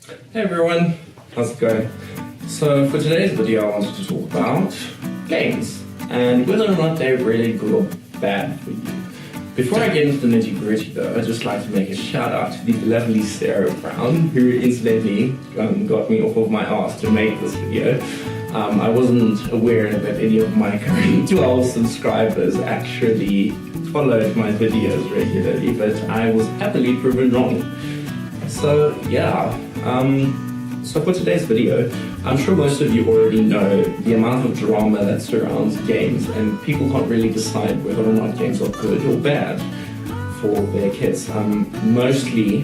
Hey everyone, how's it going? So for today's video I wanted to talk about games and whether or not they're really good or bad for you. Before I get into the nitty gritty though, I'd just like to make a shout out to the lovely Sarah Brown, who incidentally got me off of my ass to make this video. I wasn't aware that any of my current 12 subscribers actually followed my videos regularly, but I was happily proven wrong. So yeah, so for today's video, I'm sure most of you already know the amount of drama that surrounds games, and people can't really decide whether or not games are good or bad for their kids. Mostly,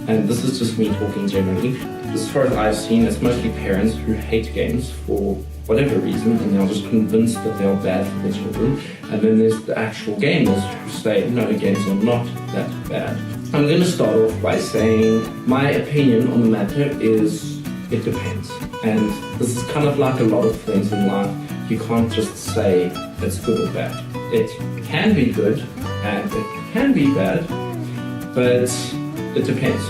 and this is just me talking generally, as far as I've seen, it's mostly parents who hate games for whatever reason, and they're just convinced that they are bad for their children. And then there's the actual gamers who say, no, games are not that bad. I'm going to start off by saying my opinion on the matter is it depends. And this is kind of like a lot of things in life. You can't just say it's good or bad. It can be good and it can be bad, but it depends.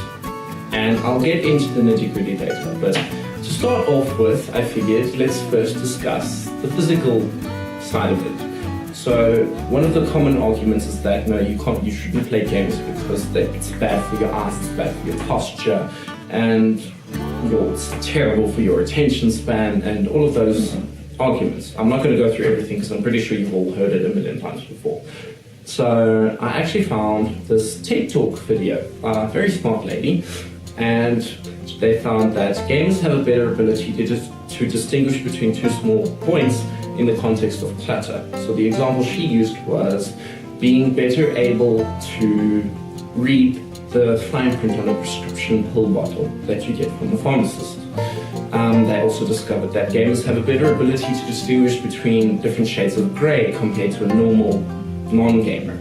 And I'll get into the nitty-gritty later. But to start off with, I figured let's first discuss the physical side of it. So one of the common arguments is that no, you shouldn't play games because it's bad for your eyes, it's bad for your posture, and it's terrible for your attention span, and all of those arguments. I'm not going to go through everything because I'm pretty sure you've all heard it a million times before. So I actually found this TED Talk video, a very smart lady, and they found that gamers have a better ability to distinguish between two small points in the context of clutter. So the example she used was being better able to read the fine print on a prescription pill bottle that you get from the pharmacist. They also discovered that gamers have a better ability to distinguish between different shades of grey compared to a normal non-gamer.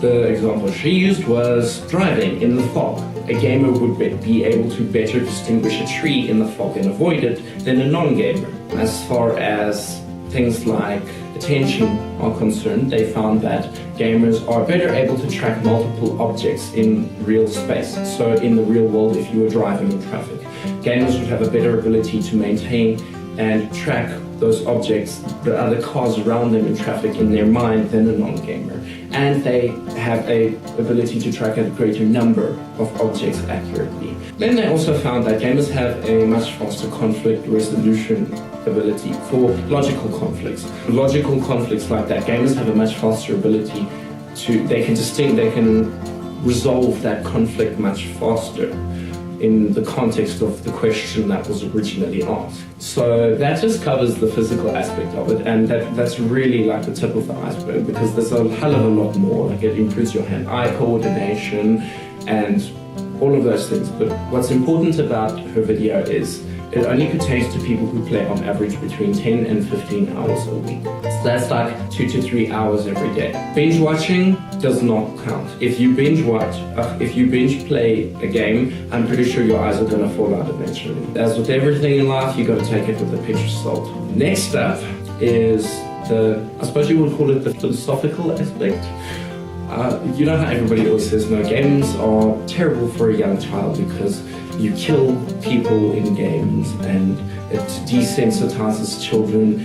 The example she used was driving in the fog. A gamer would be able to better distinguish a tree in the fog and avoid it than a non-gamer. As far as things like attention are concerned, they found that gamers are better able to track multiple objects in real space. So in the real world, if you were driving in traffic, gamers would have a better ability to maintain and track those objects, the other cars around them in traffic in their mind than a non-gamer. And they have a ability to track a greater number of objects accurately. Then they also found that gamers have a much faster conflict resolution ability for logical conflicts. Logical conflicts like that, gamers have a much faster ability they can resolve that conflict much faster in the context of the question that was originally asked. So that just covers the physical aspect of it, and that's really like the tip of the iceberg, because there's a hell of a lot more. Like, it improves your hand-eye coordination and all of those things. But what's important about her video is it only pertains to people who play on average between 10 and 15 hours a week. So that's like 2 to 3 hours every day. Binge watching does not count. If you binge play a game, I'm pretty sure your eyes are going to fall out eventually. As with everything in life, you got to take it with a pinch of salt. Next up is I suppose you would call it the philosophical aspect. You know how everybody always says, no, games are terrible for a young child because you kill people in games and it desensitizes children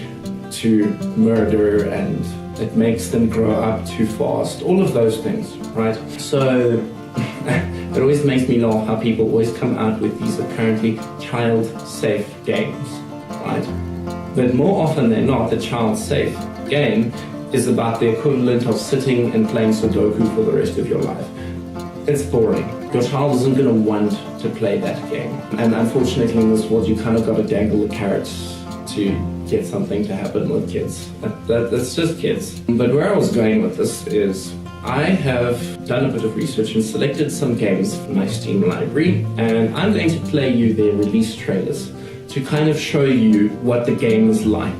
to murder and it makes them grow up too fast, all of those things, right? So it always makes me laugh how people always come out with these apparently child-safe games, right? But more often than not, the child-safe game is about the equivalent of sitting and playing Sudoku for the rest of your life. It's boring. Your child isn't going to want to play that game. And unfortunately in this world, you kind of got to dangle the carrots to get something to happen with kids. That's just kids. But where I was going with this is I have done a bit of research and selected some games from my Steam library, and I'm going to play you their release trailers to kind of show you what the game is like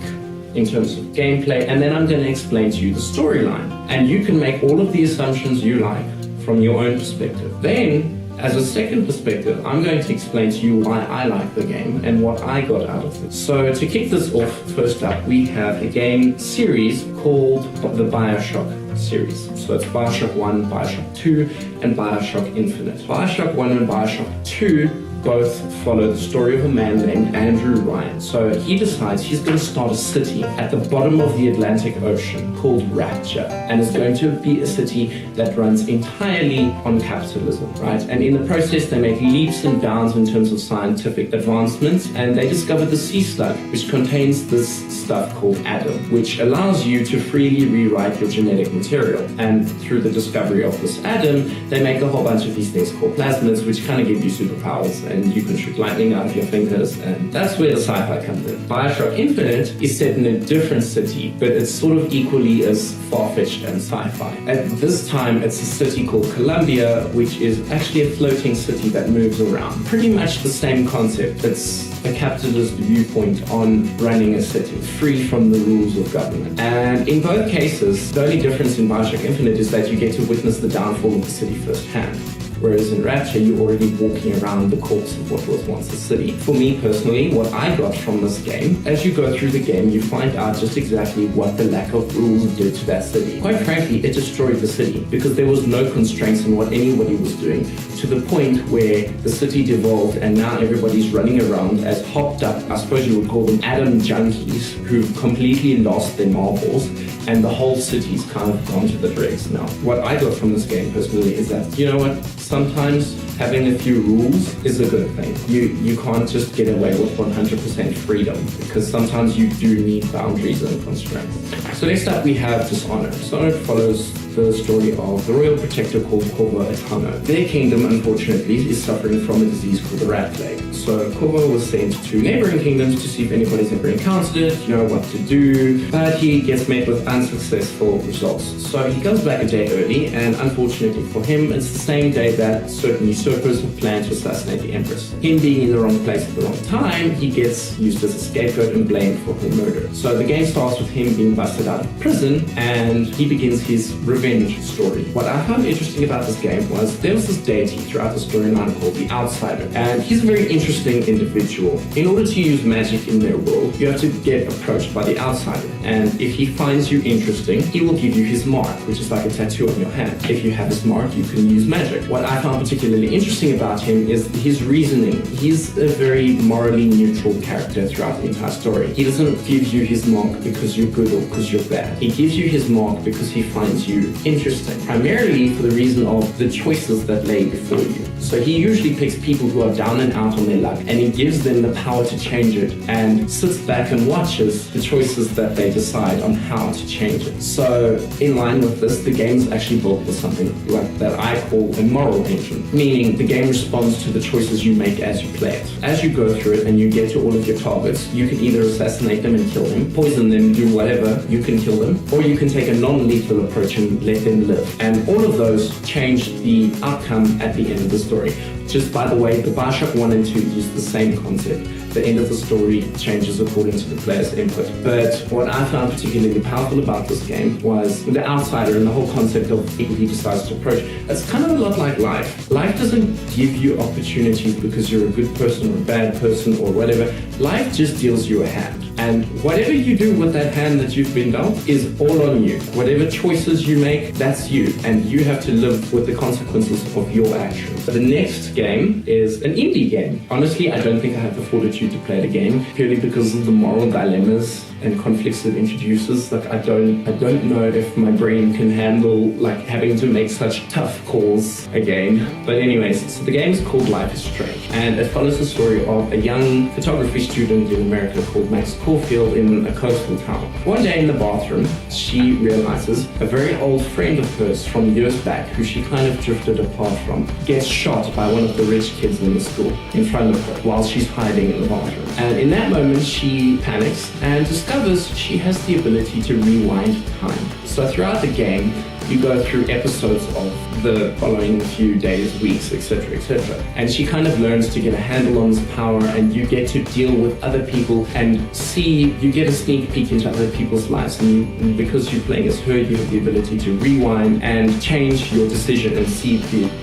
in terms of gameplay, and then I'm going to explain to you the storyline. And you can make all of the assumptions you like from your own perspective. Then As a second perspective, I'm going to explain to you why I like the game and what I got out of it. So to kick this off, first up, we have a game series called the BioShock series. So it's BioShock 1, BioShock 2, and BioShock Infinite. BioShock 1 and BioShock 2 both follow the story of a man named Andrew Ryan. So he decides he's going to start a city at the bottom of the Atlantic Ocean called Rapture, and it's going to be a city that runs entirely on capitalism, right? And in the process, they make leaps and bounds in terms of scientific advancements, and they discover the sea slug, which contains this stuff called Adam, which allows you to freely rewrite your genetic material. And through the discovery of this Adam, they make a whole bunch of these things called plasmids, which kind of give you superpowers, and you can shoot lightning out of your fingers, and that's where the sci-fi comes in. BioShock Infinite is set in a different city, but it's sort of equally as far-fetched and sci-fi. At this time, it's a city called Columbia, which is actually a floating city that moves around. Pretty much the same concept. It's a capitalist viewpoint on running a city, free from the rules of government. And in both cases, the only difference in BioShock Infinite is that you get to witness the downfall of the city firsthand. Whereas in Rapture, you're already walking around the corpse of what was once a city. For me personally, what I got from this game, as you go through the game, you find out just exactly what the lack of rules did to that city. Quite frankly, it destroyed the city because there was no constraints on what anybody was doing, to the point where the city devolved and now everybody's running around as hopped up, I suppose you would call them Adam junkies, who've completely lost their marbles, and the whole city's kind of gone to the dregs now. What I got from this game personally is that, you know what, sometimes having a few rules is a good thing. You can't just get away with 100% freedom, because sometimes you do need boundaries and constraints. So next up we have Dishonored. Dishonored follows the story of the royal protector called Corvo Attano. Their kingdom, unfortunately, is suffering from a disease called the Rat Plague. So Corvo was sent to neighboring kingdoms to see if anybody's ever encountered it, you know what to do, but he gets met with unsuccessful results. So he comes back a day early, and unfortunately for him, it's the same day that certain usurpers have planned to assassinate the Empress. Him being in the wrong place at the wrong time, he gets used as a scapegoat and blamed for her murder. So the game starts with him being busted out of prison, and he begins his revenge story. What I found interesting about this game was there was this deity throughout the storyline called the Outsider, and he's a very interesting individual. In order to use magic in their world, you have to get approached by the Outsider, and if he finds you interesting, he will give you his mark, which is like a tattoo on your hand. If you have his mark, you can use magic. What I found particularly interesting about him is his reasoning. He's a very morally neutral character throughout the entire story. He doesn't give you his mark because you're good or because you're bad. He gives you his mark because he finds you interesting, primarily for the reason of the choices that lay before you. So he usually picks people who are down and out on their luck, and he gives them the power to change it, and sits back and watches the choices that they decide on how to change it. So in line with this, the game's actually built with something like that I call a moral engine, meaning the game responds to the choices you make as you play it. As you go through it and you get to all of your targets, you can either assassinate them and kill them, poison them, do whatever, you can kill them, or you can take a non-lethal approach and let them live. And all of those change the outcome at the end of the story. Just by the way, the BioShock 1 and 2 use the same concept. The end of the story changes according to the player's input. But what I found particularly powerful about this game was the Outsider and the whole concept of people he decides to approach. It's kind of a lot like life. Life doesn't give you opportunities because you're a good person or a bad person or whatever. Life just deals you a hand. And whatever you do with that hand that you've been dealt is all on you. Whatever choices you make, that's you. And you have to live with the consequences of your actions. The next game is an indie game. Honestly, I don't think I have the fortitude to play the game, purely because of the moral dilemmas and conflicts it introduces. Like I don't know if my brain can handle like having to make such tough calls again. But anyways, so the game is called Life is Strange, and it follows the story of a young photography student in America called Max Caulfield in a coastal town. One day in the bathroom, she realizes a very old friend of hers from years back, who she kind of drifted apart from, gets shot by one of the rich kids in the school in front of her while she's hiding in the bathroom. And in that moment, she panics and discovers she has the ability to rewind time. So throughout the game, you go through episodes of the following few days, weeks, etc., etc. And she kind of learns to get a handle on this power, and you get to deal with other people and you get a sneak peek into other people's lives. And because you're playing as her, you have the ability to rewind and change your decision and see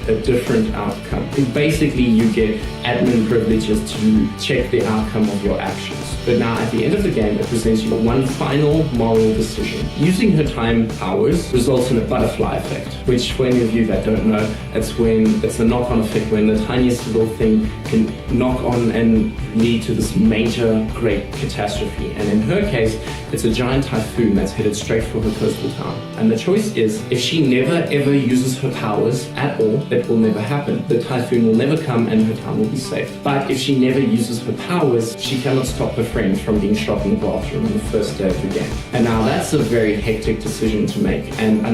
a different outcome. And basically, you get admin privileges to check the outcome of your actions. But now at the end of the game, it presents you one final moral decision. Using her time powers results in a butterfly effect, which for any of you that don't know, it's a knock-on effect when the tiniest little thing can knock on and lead to this major great catastrophe. And in her case, it's a giant typhoon that's headed straight for her coastal town. And the choice is, if she never ever uses her powers at all, that will never happen. The typhoon will never come and her town will be safe. But if she never uses her powers, she cannot stop her friends from being shot in the bathroom on the first day of the game. And now that's a very hectic decision to make. And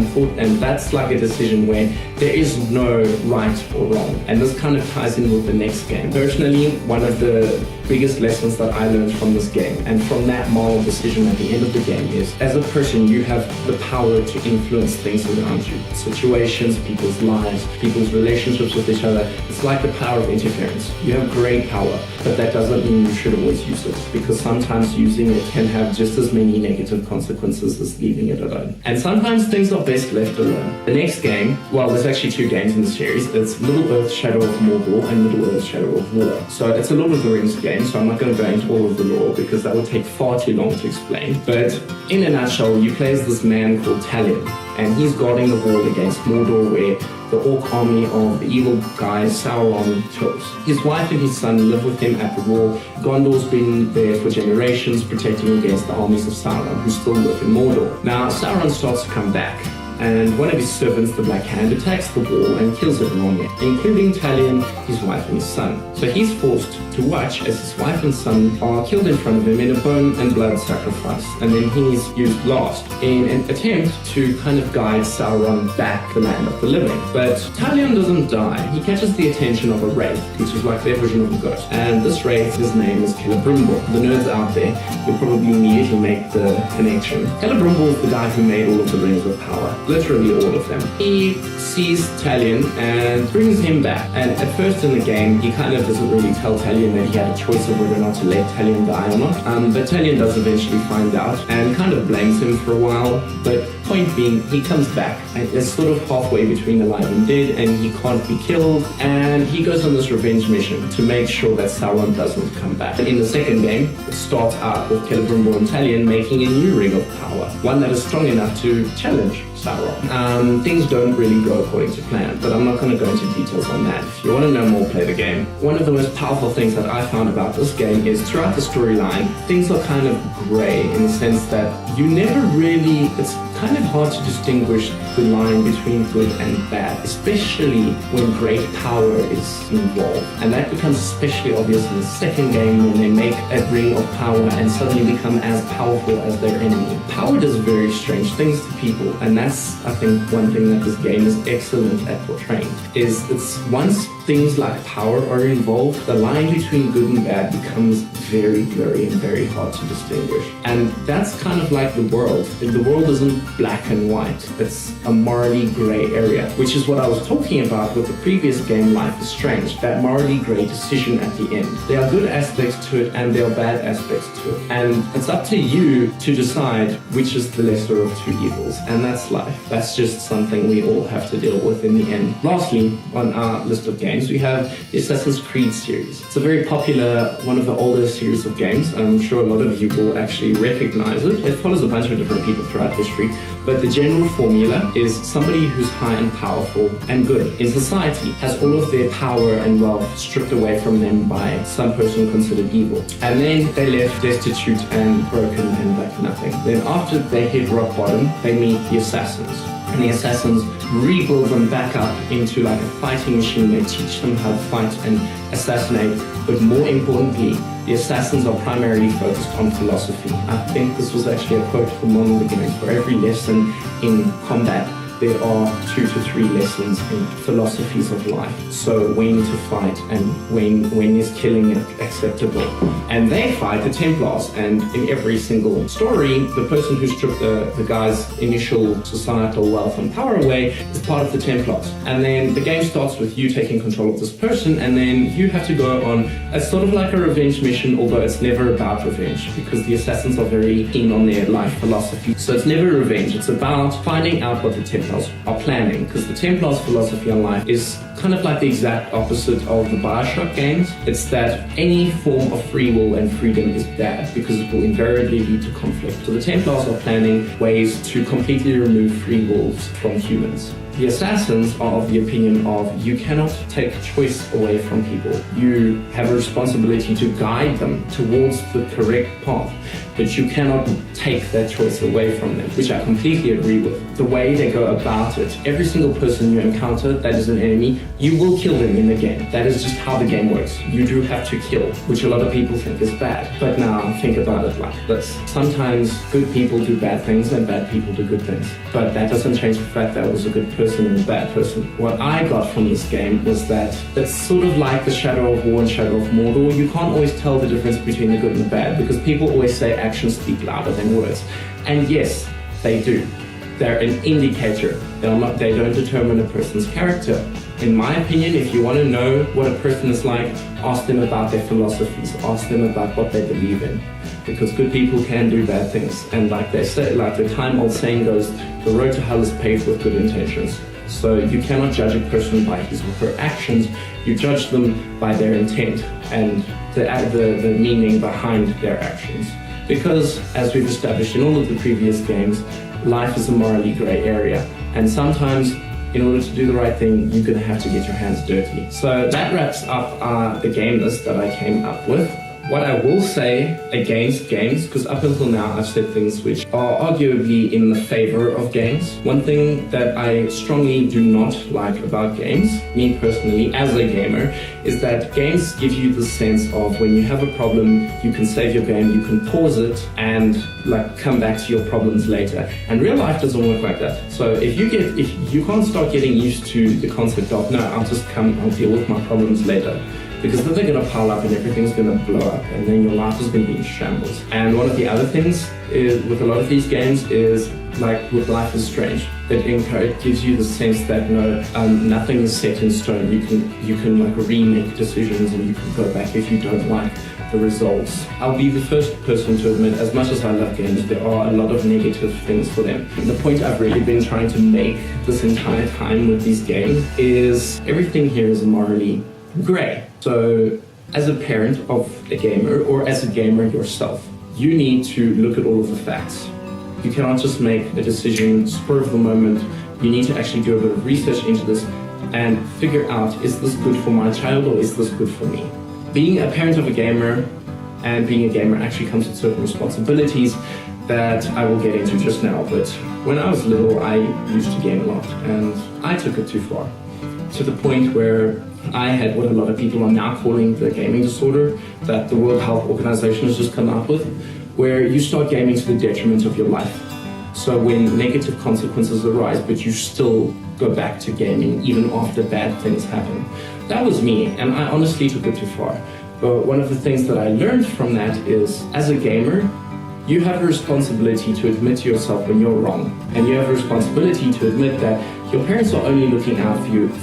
that's like a decision where there is no right or wrong. And this kind of ties in with the next game. Personally, one of the biggest lessons that I learned from this game and from that moral decision at the end of the game is, as a person, you have the power to influence things around you. Situations, people's lives, people's relationships with each other. It's like the power of interference. You have great power, but that doesn't mean you should always use it, because sometimes using it can have just as many negative consequences as leaving it alone. And sometimes things are best left alone. The next game, well, there's actually two games in the series. It's Middle Earth Shadow of Mordor and Middle Earth Shadow of War. So it's a Lord of the Rings game, so I'm not going to go into all of the lore because that would take far too long to explain. But in a nutshell, you play as this man called Talion, and he's guarding the wall against Mordor, where the orc army of the evil guy Sauron chose. His wife and his son live with him at the wall. Gondor's been there for generations, protecting against the armies of Sauron, who still live in Mordor. Now, Sauron starts to come back, and one of his servants, the Black Hand, attacks the wall and kills everyone there, including Talion, his wife and his son. So he's forced to watch as his wife and son are killed in front of him in a bone and blood sacrifice, and then he's used last in an attempt to kind of guide Sauron back to the land of the living. But Talion doesn't die. He catches the attention of a wraith, which is like their version of a ghost. And this wraith, his name is Celebrimbor. The nerds out there will probably immediately make the connection. Celebrimbor is the guy who made all of the rings of power. Literally all of them. He sees Talion and brings him back. And at first in the game, he kind of doesn't really tell Talion that he had a choice of whether or not to let Talion die or not. But Talion does eventually find out and kind of blames him for a while. But point being, he comes back and is sort of halfway between alive and dead, and he can't be killed. And he goes on this revenge mission to make sure that Sauron doesn't come back. In the second game, it starts out with Celebrimbor and Talion making a new ring of power, one that is strong enough to challenge Sauron. Things don't really go according to plan, but I'm not going to go into details on that. If you want to know more, play the game. One of the most powerful things that I found about this game is throughout the storyline, things are kind of grey in the sense that you never really, it's kind of hard to distinguish the line between good and bad, especially when great power is involved. And that becomes especially obvious in the second game when they make a ring of power and suddenly become as powerful as their enemy. Power does very strange things to people, and that's, I think, one thing that this game is excellent at portraying, is it's once things like power are involved, the line between good and bad becomes very blurry and very hard to distinguish. And that's kind of like the world. The world isn't black and white. It's a morally grey area, which is what I was talking about with the previous game, Life is Strange, that morally grey decision at the end. There are good aspects to it and there are bad aspects to it. And it's up to you to decide which is the lesser of two evils. And that's life. That's just something we all have to deal with in the end. Lastly, on our list of games, we have the Assassin's Creed series. It's a very popular, one of the older series of games. I'm sure a lot of you will actually recognize it. It follows a bunch of different people throughout history, but the general formula is somebody who's high and powerful and good in society has all of their power and wealth stripped away from them by some person considered evil. And then they left destitute and broken and like nothing. Then after they hit rock bottom, they meet the assassins. And the assassins rebuild them back up into like a fighting machine. They teach them how to fight and assassinate, but more importantly, the assassins are primarily focused on philosophy. I think this was actually a quote from one of the games. For every lesson in combat, there are 2 to 3 lessons in philosophies of life. So when to fight and when is killing acceptable. And they fight the Templars, and in every single story, the person who stripped the guy's initial societal wealth and power away is part of the Templars. And then the game starts with you taking control of this person, and then you have to go on a sort of like a revenge mission, although it's never about revenge, because the assassins are very keen on their life philosophy. So it's never revenge, it's about finding out what the Templars are planning, because the Templars' philosophy on life is kind of like the exact opposite of the Bioshock games. It's that any form of free will and freedom is bad because it will invariably lead to conflict. So the Templars are planning ways to completely remove free wills from humans. The assassins are of the opinion of you cannot take choice away from people. You have a responsibility to guide them towards the correct path, but you cannot take that choice away from them, which I completely agree with. The way they go about it, every single person you encounter that is an enemy, you will kill them in the game. That is just how the game works. You do have to kill, which a lot of people think is bad. But now think about it like this. Sometimes good people do bad things and bad people do good things. But that doesn't change the fact that I was a good person and a bad person. What I got from this game was that it's sort of like the Shadow of War and Shadow of Mordor. You can't always tell the difference between the good and the bad, because people always say actions speak louder than words. And yes, they do. They're an indicator. They don't determine a person's character. In my opinion, if you want to know what a person is like, ask them about their philosophies, ask them about what they believe in. Because good people can do bad things. And like they say, like the time-old saying goes, the road to hell is paved with good intentions. So you cannot judge a person by his or her actions, you judge them by their intent and the meaning behind their actions. Because, as we've established in all of the previous games, life is a morally grey area. And sometimes, in order to do the right thing, you're going to have to get your hands dirty. So that wraps up the game list that I came up with. What I will say against games, because up until now I've said things which are arguably in the favor of games. One thing that I strongly do not like about games, me personally as a gamer, is that games give you the sense of when you have a problem, you can save your game, you can pause it and like come back to your problems later. And real life doesn't work like that. So if you can't start getting used to the concept of, no, I'll deal with my problems later. Because then they're going to pile up and everything's going to blow up and then your life is going to be in shambles. And one of the other things is, with a lot of these games is like with Life is Strange. It gives you the sense that nothing is set in stone. You can like remake decisions and you can go back if you don't like the results. I'll be the first person to admit, as much as I love games, there are a lot of negative things for them. The point I've really been trying to make this entire time with these games is everything here is morally grey. So as a parent of a gamer, or as a gamer yourself, you need to look at all of the facts. You cannot just make a decision spur of the moment. You need to actually do a bit of research into this and figure out, is this good for my child or is this good for me? Being a parent of a gamer and being a gamer actually comes with certain responsibilities that I will get into just now. But when I was little, I used to game a lot and I took it too far, to the point where I had what a lot of people are now calling the gaming disorder that the World Health Organization has just come up with, where you start gaming to the detriment of your life. So when negative consequences arise, but you still go back to gaming even after bad things happen. That was me, and I honestly took it too far. But one of the things that I learned from that is, as a gamer, you have a responsibility to admit to yourself when you're wrong. And you have a responsibility to admit that your parents are only looking out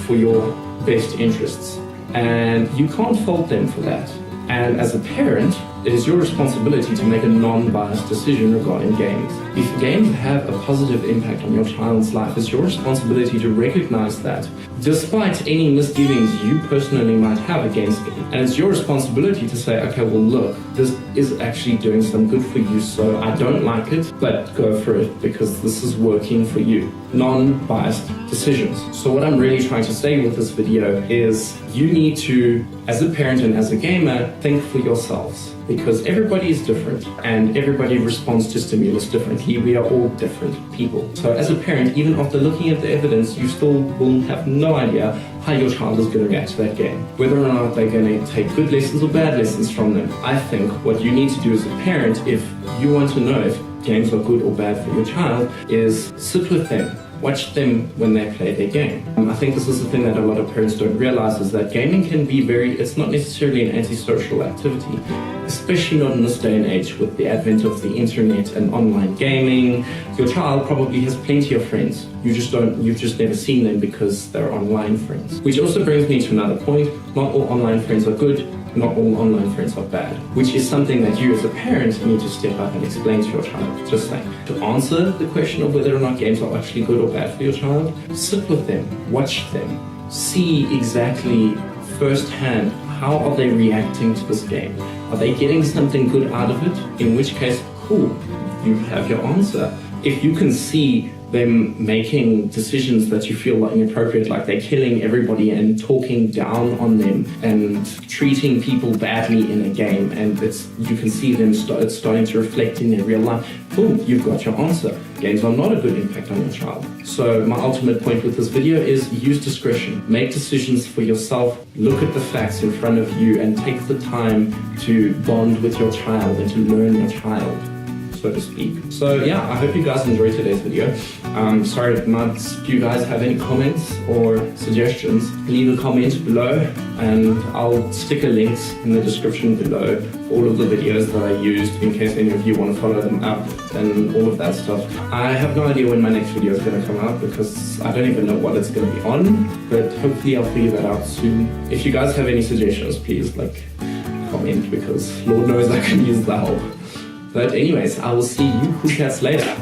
for your best interests, and you can't fault them for that. And as a parent, it is your responsibility to make a non-biased decision regarding games. If games have a positive impact on your child's life, it's your responsibility to recognize that, despite any misgivings you personally might have against it. And it's your responsibility to say, okay, well look, this is actually doing some good for you, so I don't like it, but go for it because this is working for you. Non-biased decisions. So what I'm really trying to say with this video is you need to, as a parent and as a gamer, think for yourselves. Because everybody is different and everybody responds to stimulus differently. We are all different people. So as a parent, even after looking at the evidence, you still will have no idea how your child is going to react to that game. Whether or not they're going to take good lessons or bad lessons from them. I think what you need to do as a parent, if you want to know if games are good or bad for your child, is sit with them watch them when they play their game. I think this is the thing that a lot of parents don't realize, is that gaming can be it's not necessarily an antisocial activity, especially not in this day and age with the advent of the internet and online gaming. Your child probably has plenty of friends. You've just never seen them because they're online friends. Which also brings me to another point. Not all online friends are good. Not all online friends are bad, which is something that you as a parent need to step up and explain to your child. Just like to answer the question of whether or not games are actually good or bad for your child, sit with them, watch them, see exactly firsthand how are they reacting to this game. Are they getting something good out of it? In which case, cool, you have your answer. If you can see them making decisions that you feel like inappropriate, like they're killing everybody and talking down on them and treating people badly in a game, and you can see them starting to reflect in their real life, boom, you've got your answer. Games are not a good impact on your child. So my ultimate point with this video is use discretion. Make decisions for yourself. Look at the facts in front of you and take the time to bond with your child and to learn your child, so to speak. So yeah, I hope you guys enjoyed today's video. Sorry not if you guys have any comments or suggestions, leave a comment below and I'll stick a link in the description below for all of the videos that I used in case any of you want to follow them up and all of that stuff. I have no idea when my next video is going to come out because I don't even know what it's going to be on, but hopefully I'll figure that out soon. If you guys have any suggestions, please comment, because Lord knows I can use the help. But anyways, I will see you cool cats later.